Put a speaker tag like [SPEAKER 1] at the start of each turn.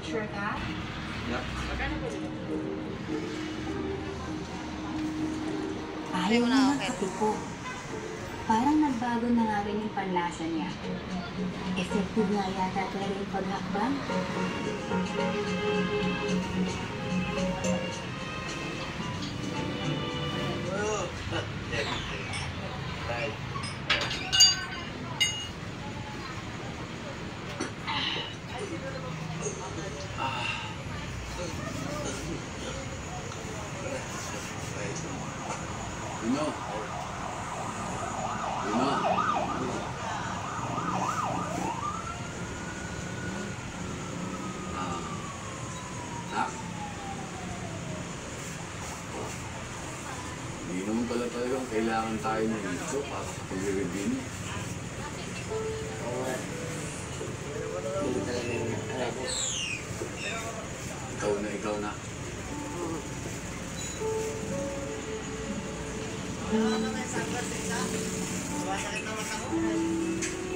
[SPEAKER 1] Sure ka?
[SPEAKER 2] Yeah.
[SPEAKER 3] Ayaw na ng kape ko. Parang nagbago na nga rin yung panlasa niya. Effective nga yata talaga yung paghakbang.
[SPEAKER 2] Ano? Nak? Hindi naman pala talagang kailangan tayo ng ito para sa pag-review niyo.
[SPEAKER 4] Oo nga. Hindi talaga yung ready.
[SPEAKER 2] Ikaw na.
[SPEAKER 4] Wala naman sa sunglasses, ha? Sumasakit na mata ko.